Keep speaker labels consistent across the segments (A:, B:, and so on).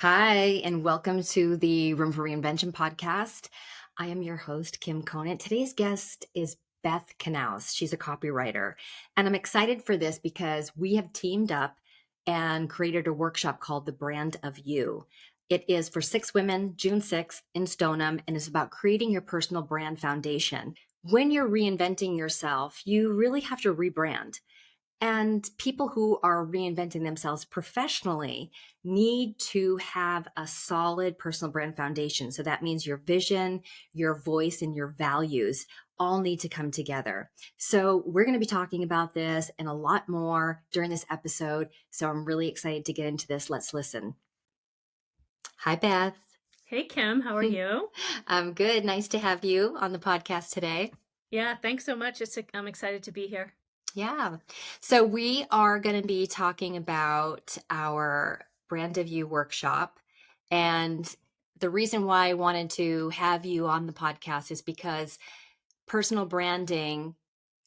A: Hi, and welcome to the Room for Reinvention podcast. I am your host, Kim Conant. Today's guest is Beth Knaus. She's a copywriter. And I'm excited for this because we have teamed up and created a workshop called The Brand of You. It is for 6 women, June 6th in Stoneham, and it's about creating your personal brand foundation. When you're reinventing yourself, you really have to rebrand. And people who are reinventing themselves professionally need to have a solid personal brand foundation. So that means your vision, your voice, and your values all need to come together. So we're going to be talking about this and a lot more during this episode. So I'm really excited to get into this. Let's listen. Hi, Beth.
B: Hey, Kim, how are you?
A: I'm good. Nice to have you on the podcast today.
B: Yeah, thanks so much. I'm excited to be here.
A: Yeah. So we are going to be talking about our Brand of You workshop. And the reason why I wanted to have you on the podcast is because personal branding,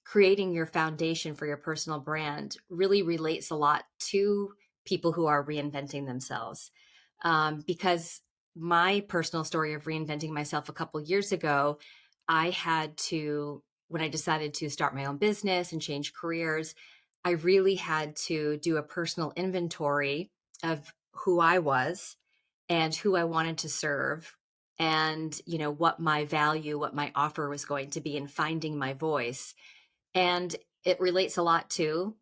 A: creating your foundation for your personal brand, really relates a lot to people who are reinventing themselves. Because my personal story of reinventing myself a couple years ago, I had to, when I decided to start my own business and change careers, I really had to do a personal inventory of who I was and who I wanted to serve and, what my value, what my offer was going to be in finding my voice. And it relates a lot to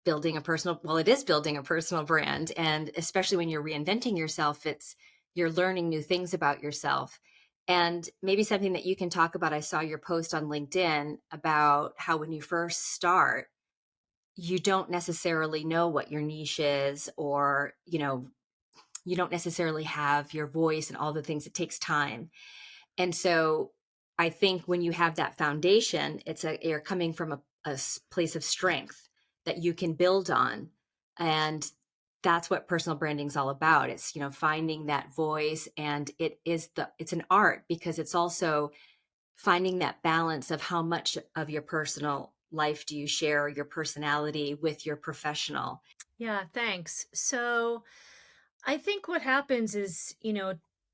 A: it is building a personal brand. And especially when you're reinventing yourself, you're learning new things about yourself. And maybe something that you can talk about. I saw your post on LinkedIn about how when you first start, you don't necessarily know what your niche is, or, you don't necessarily have your voice and all the things. It takes time. And so I think when you have that foundation, you're coming from a place of strength that you can build on. And that's what personal branding is all about. It's, finding that voice, and it's an art because it's also finding that balance of how much of your personal life do you share your personality with your professional.
B: Yeah, thanks. So I think what happens is,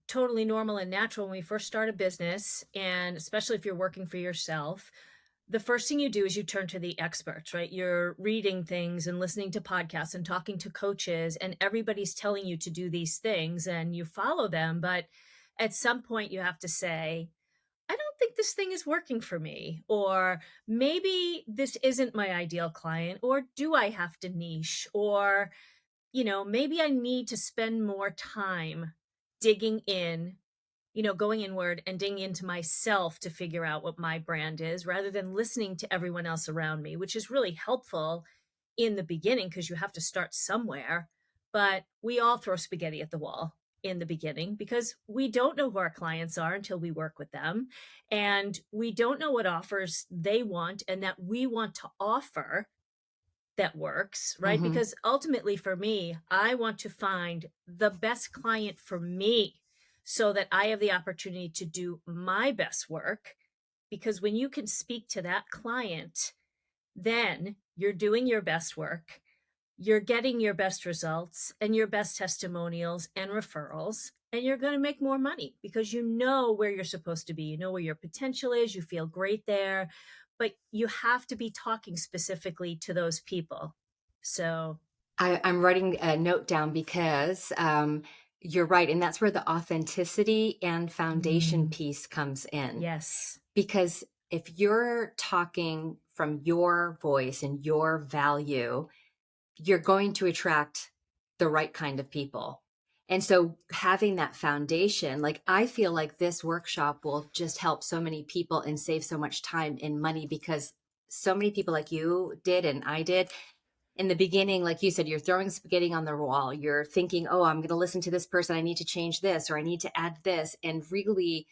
B: totally normal and natural when we first start a business, and especially if you're working for yourself. The first thing you do is you turn to the experts, right? You're reading things and listening to podcasts and talking to coaches, and everybody's telling you to do these things and you follow them. But at some point, you have to say, I don't think this thing is working for me, or maybe this isn't my ideal client, or do I have to niche, or, maybe I need to spend more time digging in, going inward and digging into myself to figure out what my brand is rather than listening to everyone else around me, which is really helpful in the beginning because you have to start somewhere. But we all throw spaghetti at the wall in the beginning because we don't know who our clients are until we work with them. And we don't know what offers they want and that we want to offer that works, right?
A: Mm-hmm.
B: Because ultimately, for me, I want to find the best client for me so that I have the opportunity to do my best work. Because when you can speak to that client, then you're doing your best work, you're getting your best results and your best testimonials and referrals, and you're going to make more money because you know where you're supposed to be. You know where your potential is. You feel great there, but you have to be talking specifically to those people. So,
A: I'm writing a note down because you're right. And that's where the authenticity and foundation
B: mm,
A: piece comes in.
B: yes.
A: Because if you're talking from your voice and your value, you're going to attract the right kind of people. And so having that foundation, like I feel like this workshop will just help so many people and save so much time and money because so many people like you did and I did in the beginning, like you said, you're throwing spaghetti on the wall. You're thinking, oh, I'm going to listen to this person. I need to change this or I need to add this. And really,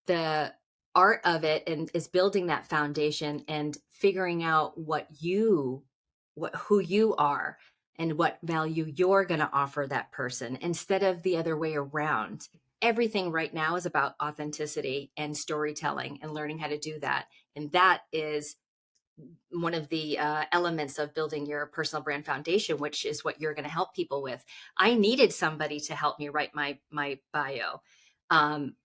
A: the art of it and is building that foundation and figuring out who you are and what value you're going to offer that person instead of the other way around. Everything right now is about authenticity and storytelling and learning how to do that. And that is one of the elements of building your personal brand foundation, which is what you're going to help people with. I needed somebody to help me write my bio. Um,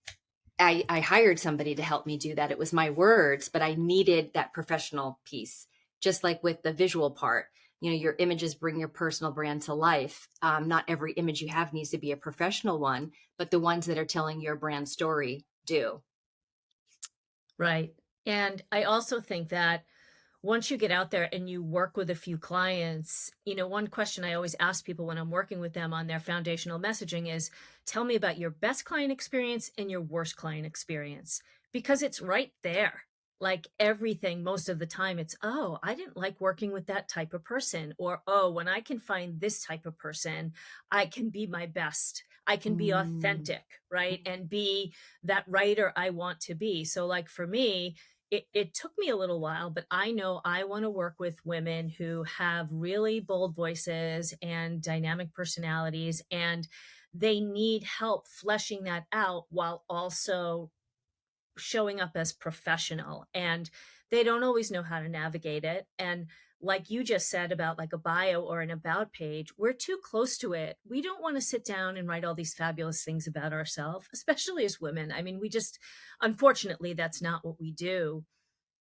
A: I hired somebody to help me do that. It was my words, but I needed that professional piece. Just like with the visual part, your images bring your personal brand to life. Not every image you have needs to be a professional one, but the ones that are telling your brand story do.
B: Right. And I also think that once you get out there and you work with a few clients, one question I always ask people when I'm working with them on their foundational messaging is, tell me about your best client experience and your worst client experience, because it's right there. Like everything, most of the time, it's, oh, I didn't like working with that type of person. Or, oh, when I can find this type of person, I can be my best. I can be
A: Mm.
B: authentic, right? And be that writer I want to be. So, like for me, it took me a little while, but I know I want to work with women who have really bold voices and dynamic personalities, and they need help fleshing that out while also showing up as professional. And they don't always know how to navigate it. And like you just said about like a bio or an about page, we're too close to it. We don't want to sit down and write all these fabulous things about ourselves, especially as women. I mean, we just, unfortunately, that's not what we do.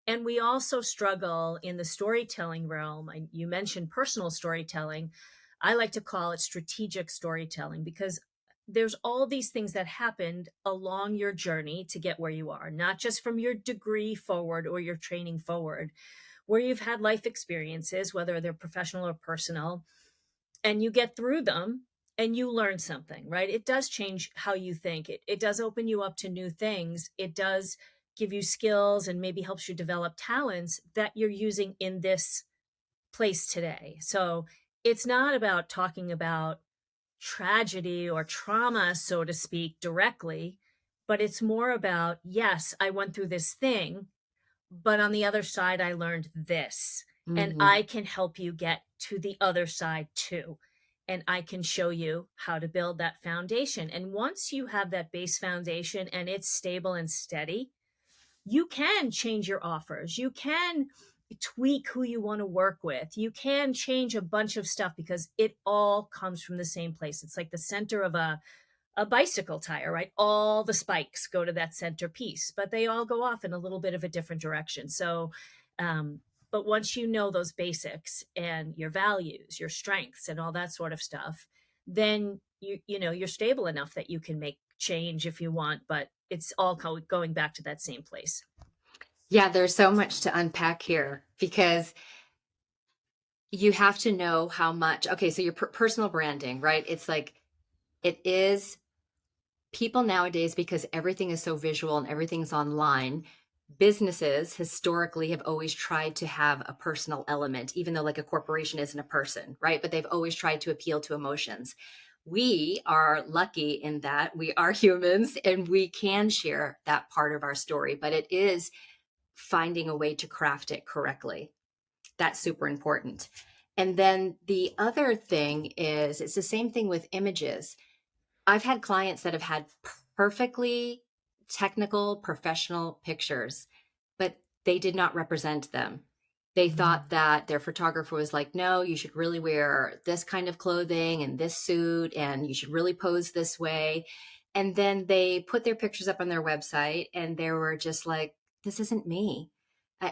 B: And we also struggle in the storytelling realm. You mentioned personal storytelling. I like to call it strategic storytelling, because there's all these things that happened along your journey to get where you are, not just from your degree forward or your training forward, where you've had life experiences, whether they're professional or personal, and you get through them and you learn something, right? It does change how you think. It does open you up to new things. It does give you skills and maybe helps you develop talents that you're using in this place today. So it's not about talking about tragedy or trauma, so to speak, directly, but it's more about, yes, I went through this thing, but on the other side, I learned this. And
A: Hmm.
B: I can help you get to the other side too. And I can show you how to build that foundation. And once you have that base foundation and it's stable and steady, you can change your offers. You can tweak who you want to work with. You can change a bunch of stuff because it all comes from the same place. It's like the center of a bicycle tire, right? All the spikes go to that center piece, but they all go off in a little bit of a different direction. So, um, but once you know those basics and your values, your strengths, and all that sort of stuff, then you're stable enough that you can make change if you want. But it's all going back to that same place.
A: Yeah, there's so much to unpack here because you have to know how much. Okay, so your personal branding, right? It's like it is people nowadays, because everything is so visual and everything's online. Businesses historically have always tried to have a personal element, even though like a corporation isn't a person, right? But they've always tried to appeal to emotions. We are lucky in that we are humans and we can share that part of our story, but it is finding a way to craft it correctly. That's super important. And then the other thing is it's the same thing with images. I've had clients that have had perfectly technical, professional pictures, but they did not represent them. They thought
B: Mm.
A: that their photographer was like, no, you should really wear this kind of clothing and this suit, and you should really pose this way. And then they put their pictures up on their website, and they were just like, this isn't me.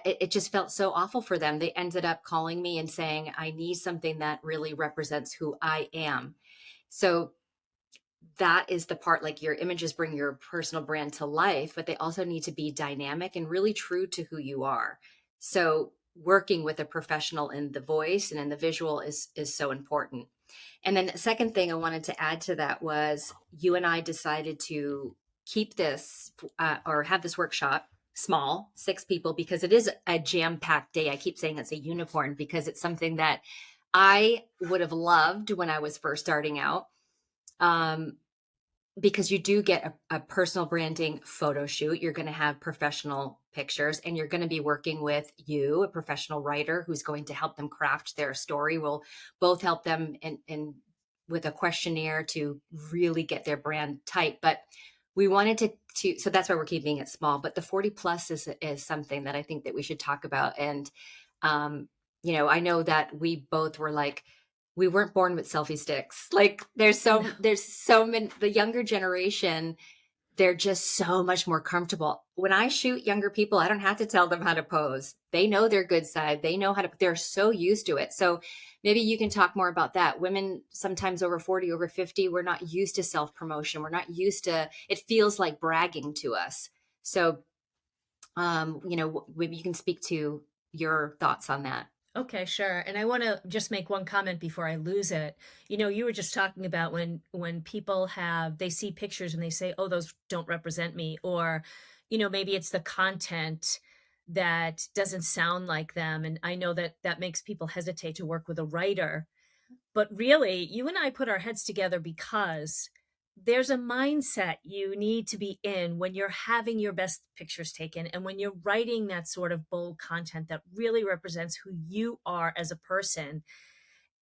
A: It just felt so awful for them. They ended up calling me and saying, I need something that really represents who I am. So that is the part, like your images bring your personal brand to life, but they also need to be dynamic and really true to who you are. So working with a professional in the voice and in the visual is so important. And then the second thing I wanted to add to that was you and I decided to keep this or have this workshop small, 6 people, because it is a jam-packed day. I keep saying it's a unicorn because it's something that I would have loved when I was first starting out. Um, because you do get a personal branding photo shoot. You're going to have professional pictures and you're going to be working with a professional writer who's going to help them craft their story. We'll both help them in with a questionnaire to really get their brand tight. But we wanted so that's why we're keeping it small. But the 40 plus is something that I think that we should talk about. And Um, I know that we both were like, we weren't born with selfie sticks. Like
B: No.
A: there's so many, the younger generation, they're just so much more comfortable. When I shoot younger people, I don't have to tell them how to pose. They know their good side. They know how to, they're so used to it. So maybe you can talk more about that. Women, sometimes over 40, over 50, we're not used to self promotion. We're not used to, it feels like bragging to us. So, maybe you can speak to your thoughts on that.
B: Okay, sure. And I want to just make one comment before I lose it. You were just talking about when people they see pictures and they say, "Oh, those don't represent me," or maybe it's the content that doesn't sound like them. And I know that that makes people hesitate to work with a writer, but really, you and I put our heads together because there's a mindset you need to be in when you're having your best pictures taken and when you're writing that sort of bold content that really represents who you are as a person.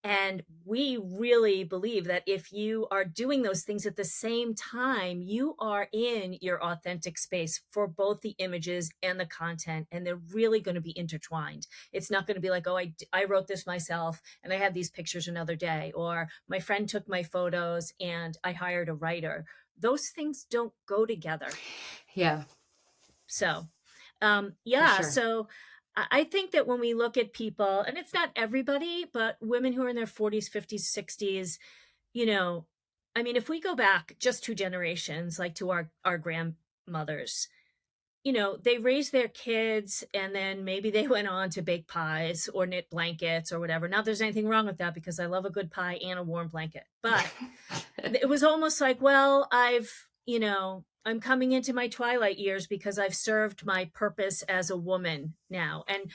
B: And we really believe that if you are doing those things at the same time, you are in your authentic space for both the images and the content, and they're really going to be intertwined. It's not going to be like, oh, I wrote this myself and I have these pictures another day, or my friend took my photos and I hired a writer. Those things don't go together.
A: Yeah,
B: So,
A: for
B: yeah,
A: sure.
B: so I think that when we look at people, and it's not everybody, but women who are in their 40s, 50s, 60s, you know, I mean, if we go back just 2 generations, like to our grandmothers, they raised their kids and then maybe they went on to bake pies or knit blankets or whatever. Not there's anything wrong with that because I love a good pie and a warm blanket. But it was almost like, well, I'm coming into my twilight years because I've served my purpose as a woman now. And,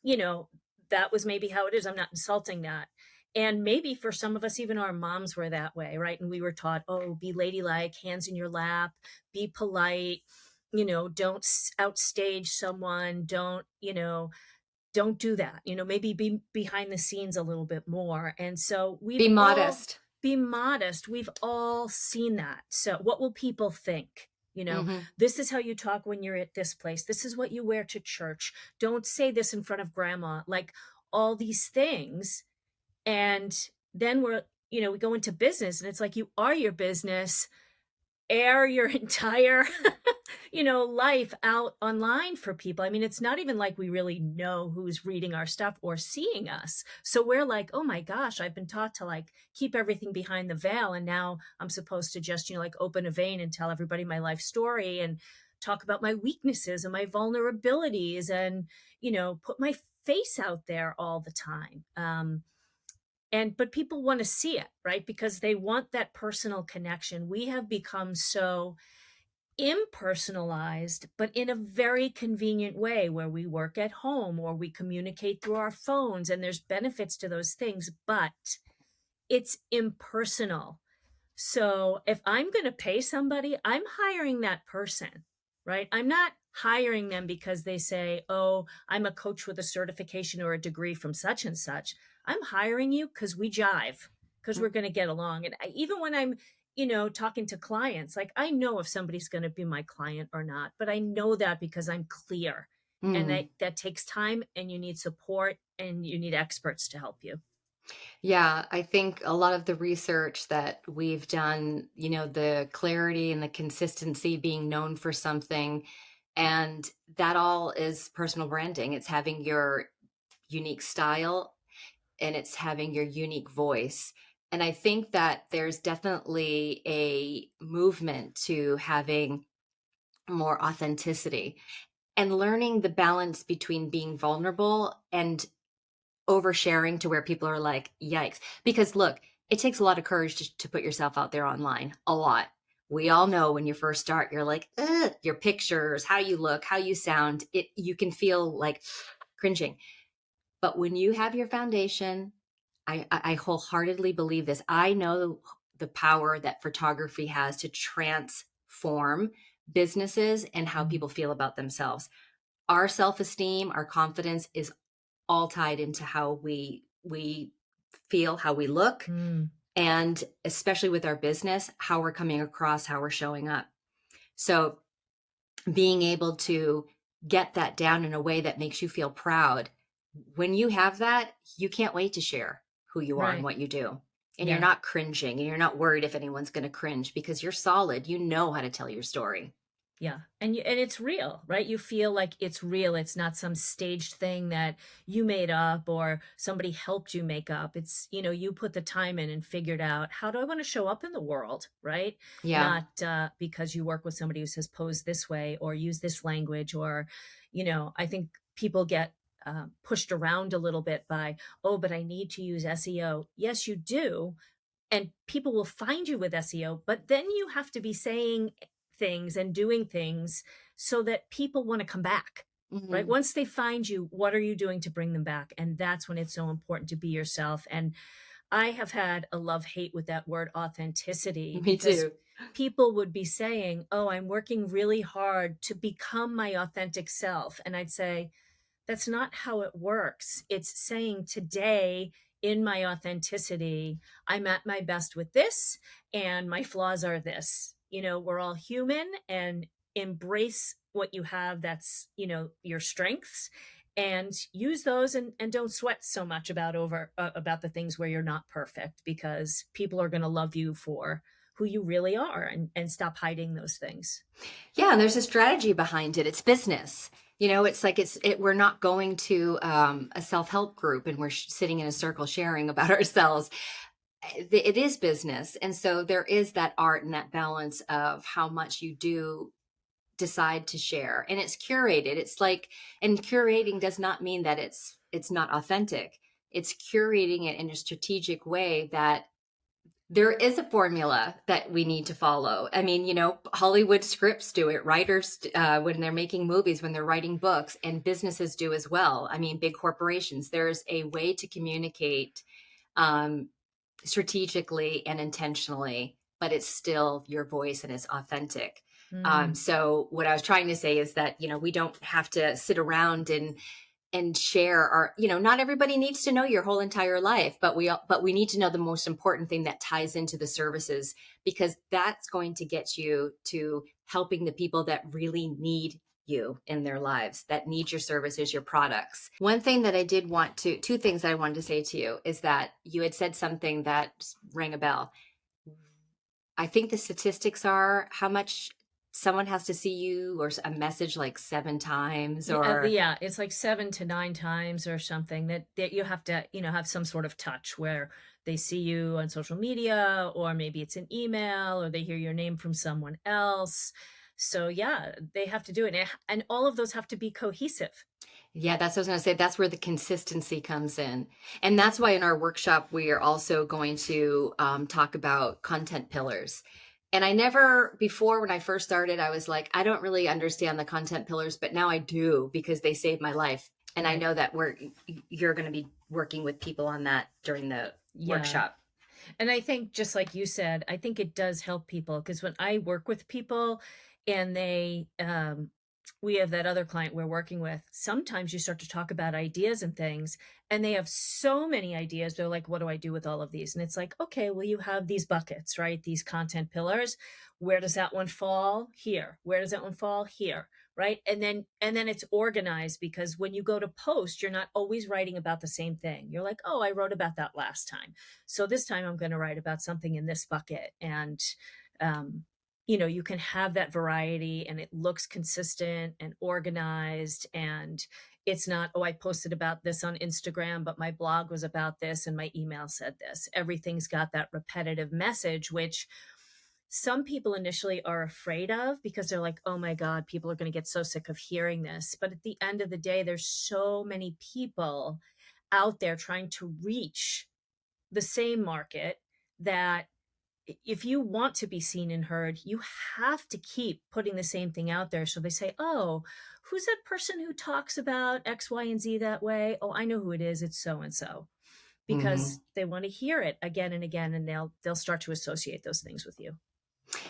B: you know, that was maybe how it is. I'm not insulting that. And maybe for some of us, even our moms were that way, right? And we were taught, oh, be ladylike, hands in your lap, be polite, don't outstage someone, don't do that. Maybe be behind the scenes a little bit more. And so we've
A: Be
B: all
A: modest.
B: be modest. We've all seen that. So what will people think?
A: Hmm.
B: This is how you talk when you're at this place. This is what you wear to church. Don't say this in front of grandma. Like all these things. And then we go into business and it's like you are your business, air your entire life out online for people. I mean, it's not even like we really know who's reading our stuff or seeing us. So we're like, oh my gosh, I've been taught to like keep everything behind the veil, and now I'm supposed to just like open a vein and tell everybody my life story and talk about my weaknesses and my vulnerabilities and put my face out there all the time. But people want to see it, right? Because they want that personal connection. We have become so impersonalized, but in a very convenient way where we work at home or we communicate through our phones, and there's benefits to those things, but it's impersonal. So if I'm going to pay somebody, I'm hiring that person, right? I'm not hiring them because they say, oh, I'm a coach with a certification or a degree from such and such. I'm hiring you because we jive, because we're going to get along. And even when I'm, talking to clients, like I know if somebody's going to be my client or not, but I know that because I'm clear. And
A: Mm.
B: that takes time, and you need support and you need experts to help you.
A: Yeah, I think a lot of the research that we've done, the clarity and the consistency, being known for something, and that all is personal branding. It's having your unique style and it's having your unique voice. And I think that there's definitely a movement to having more authenticity and learning the balance between being vulnerable and oversharing to where people are like, yikes. Because look, it takes a lot of courage to put yourself out there online. A lot. We all know when you first start, you're like, ugh, your pictures, how you look, how you sound, you can feel like cringing. But when you have your foundation, I wholeheartedly believe this. I know the power that photography has to transform businesses and how
B: Mm.
A: people feel about themselves. Our self-esteem, our confidence is all tied into how we feel, how we look,
B: Mm.
A: and especially with our business, how we're coming across, how we're showing up. So being able to get that down in a way that makes you feel proud when you have that, you can't wait to share who you are and
B: Right.
A: what you do. And you're
B: Yeah.
A: not cringing and you're not worried if anyone's going to cringe because you're solid. You know how to tell your story.
B: Yeah, and it's real, right? You feel like it's real. It's not some staged thing that you made up or somebody helped you make up. It's, you put the time in and figured out, how do I want to show up in the world, right?
A: Yeah.
B: Not because you work with somebody who says pose this way or use this language, or, I think people get pushed around a little bit by, oh, but I need to use SEO. Yes, you do, and people will find you with SEO, but then you have to be saying things and doing things so that people want to come back, right?
A: Hmm.
B: Once they find you, what are you doing to bring them back? And that's when it's so important to be yourself. And I have had a love hate with that word authenticity,
A: Me
B: because
A: too.
B: people would be saying, oh, I'm working really hard to become my authentic self. And I'd say, that's not how it works. It's saying, today, in my authenticity, I'm at my best with this, and my flaws are this. We're all human, and embrace what you have that's, your strengths, and use those, and don't sweat so much about the things where you're not perfect, because people are going to love you for who you really are, and stop hiding those things.
A: Yeah, and there's a strategy behind it. It's business. It's like we're not going to a self-help group and we're sitting in a circle sharing about ourselves. It is business. And so there is that art and that balance of how much you do decide to share. And it's curated. It's like, and curating does not mean that it's not authentic. It's curating it in a strategic way that there is a formula that we need to follow. I mean, Hollywood scripts do it, writers, when they're making movies, when they're writing books, and businesses do as well. I mean, big corporations, there's a way to communicate um, strategically and intentionally, but it's still your voice and it's authentic.
B: Mm.
A: So what I was trying to say is that, we don't have to sit around and share our, not everybody needs to know your whole entire life, but we need to know the most important thing that ties into the services, because that's going to get you to helping the people that really need you in their lives, that need your services, your products. One thing that I did want to two things that I wanted to say to you is that you had said something that rang a bell. I think the statistics are how much someone has to see you or a message like 7 times or
B: Yeah, it's like 7 to 9 times or something, that you have to, have some sort of touch where they see you on social media, or maybe it's an email, or they hear your name from someone else. So yeah, they have to do it. And all of those have to be cohesive.
A: Yeah, that's what I was going to say. That's where the consistency comes in. And that's why in our workshop, we are also going to talk about content pillars. And I never, before when I first started, I was like, I don't really understand the content pillars, but now I do because they saved my life. And I
B: Right.
A: know that you're going to be working with people on that during the
B: Yeah.
A: workshop.
B: And I think, just like you said, I think it does help people, because when I work with people and we have that other client we're working with, sometimes you start to talk about ideas and things, and they have so many ideas. They're like, what do I do with all of these? And it's like, okay, well, you have these buckets, right? These content pillars. Where does that one fall? Here. Where does that one fall? Here. Right. And then it's organized, because when you go to post, you're not always writing about the same thing. You're like, oh, I wrote about that last time, so this time I'm going to write about something in this bucket. And um, you can have that variety, and it looks consistent and organized, and it's not, oh, I posted about this on Instagram, but my blog was about this, and my email said this. Everything's got that repetitive message, which some people initially are afraid of, because they're like, oh my God, people are going to get so sick of hearing this. But at the end of the day, there's so many people out there trying to reach the same market, that if you want to be seen and heard, you have to keep putting the same thing out there. So they say, oh, who's that person who talks about X, Y, and Z that way? Oh, I know who it is. It's so and so. Because
A: Hmm.
B: they want to hear it again and again, and they'll start to associate those things with you.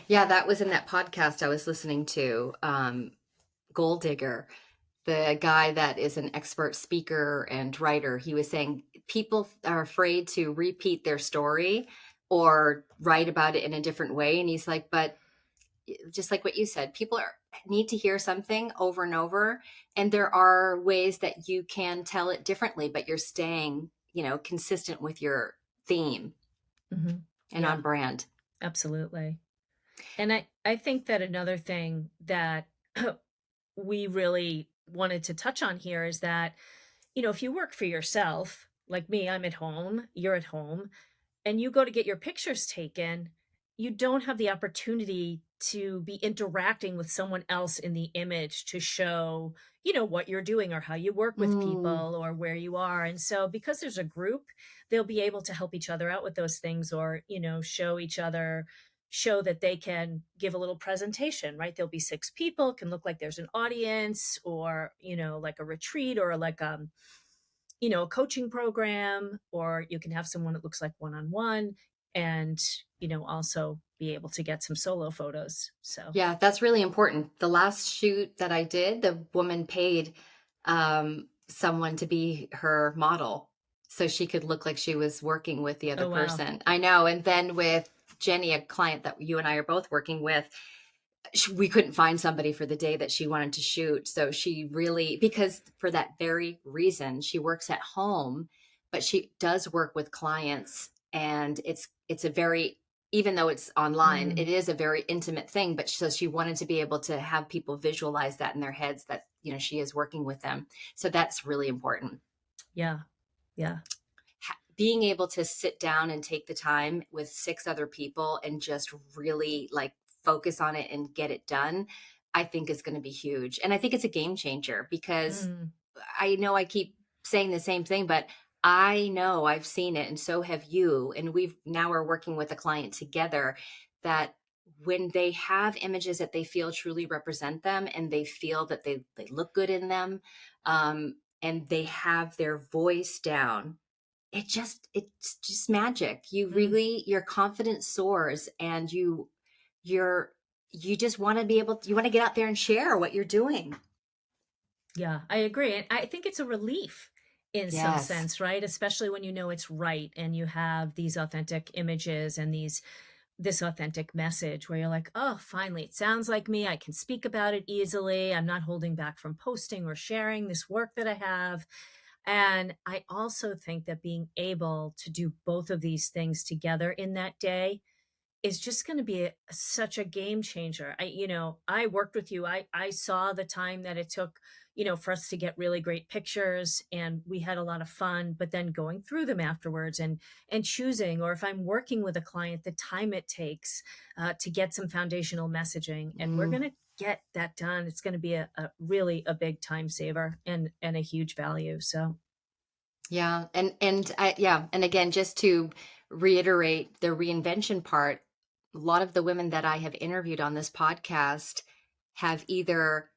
A: Yeah, that was in that podcast I was listening to, Gold Digger, the guy that is an expert speaker and writer. He was saying people are afraid to repeat their story or write about it in a different way. And he's like, but just like what you said, people are need to hear something over and over. And there are ways that you can tell it differently, but you're staying, consistent with your theme
B: Mhm.
A: and on
B: Yeah,
A: brand.
B: absolutely. And I think that another thing that we really wanted to touch on here is that, if you work for yourself, like me, I'm at home, you're at home, and you go to get your pictures taken, you don't have the opportunity to be interacting with someone else in the image to show, what you're doing or how you work with
A: Mm,
B: people or where you are. And so because there's a group, they'll be able to help each other out with those things or, show that they can give a little presentation, right? There'll be six people, it can look like there's an audience or, like a retreat or like a coaching program, or you can have someone that looks like one-on-one and, also be able to get some solo photos. So,
A: yeah, that's really important. The last shoot that I did, the woman paid someone to be her model so she could look like she was working with the other
B: oh, wow.
A: person. I know. And then with Jenny, a client that you and I are both working with, we couldn't find somebody for the day that she wanted to shoot. So she really, because for that very reason, she works at home, but she does work with clients, and it's a very, even though it's online,
B: Mm,
A: it is a very intimate thing. But so she wanted to be able to have people visualize that in their heads that, she is working with them. So that's really important.
B: yeah. Yeah.
A: Being able to sit down and take the time with six other people and just really like focus on it and get it done, I think is going to be huge. And I think it's a game changer because
B: Mm,
A: I know I keep saying the same thing, but I know I've seen it and so have you. And we've now are working with a client together that when they have images that they feel truly represent them and they feel that they look good in them, and they have their voice down, it's just magic. You
B: mm,
A: really, your confidence soars, and you're you just want to be able you want to get out there and share what you're doing.
B: yeah, I agree. And I think it's a relief in some
A: Yes.
B: sense, right? Especially when you know it's right and you have these authentic images and this authentic message where you're like, oh, finally, it sounds like me. I can speak about it easily. I'm not holding back from posting or sharing this work that I have. And I also think that being able to do both of these things together in that day is just going to be such a game changer. I worked with you. I saw the time that it took, for us to get really great pictures and we had a lot of fun, but then going through them afterwards and choosing, or if I'm working with a client, the time it takes to get some foundational messaging, and we're
A: Mm,
B: going to get that done. It's going to be a really a big time saver and a huge value. So,
A: yeah. And again, just to reiterate the reinvention part, a lot of the women that I have interviewed on this podcast have either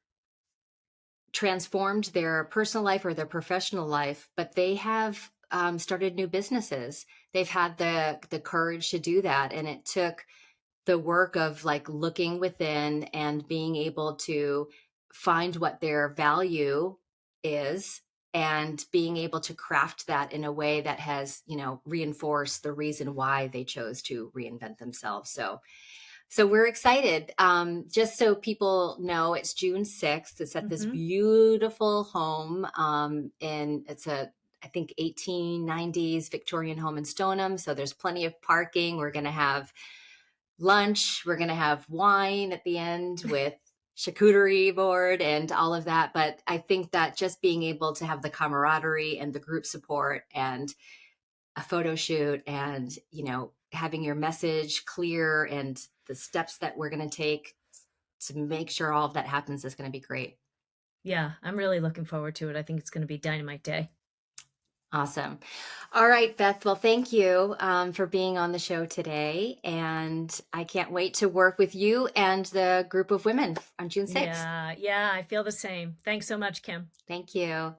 A: transformed their personal life or their professional life, but they have started new businesses. They've had the courage to do that, and it took the work of like looking within and being able to find what their value is and being able to craft that in a way that has, reinforced the reason why they chose to reinvent themselves. So we're excited. Just so people know, it's June 6th. It's at this
B: mhm.
A: beautiful home. And it's I think 1890s Victorian home in Stoneham. So there's plenty of parking. We're going to have lunch. We're going to have wine at the end with charcuterie board and all of that. But I think that just being able to have the camaraderie and the group support and a photo shoot and, having your message clear and the steps that we're going to take to make sure all of that happens is going to be great.
B: Yeah, I'm really looking forward to it. I think it's going to be dynamite day.
A: Awesome. All right, Beth. Well, thank you for being on the show today. And I can't wait to work with you and the group of women on June 6th.
B: Yeah, yeah, I feel the same. Thanks so much, Kim.
A: Thank you.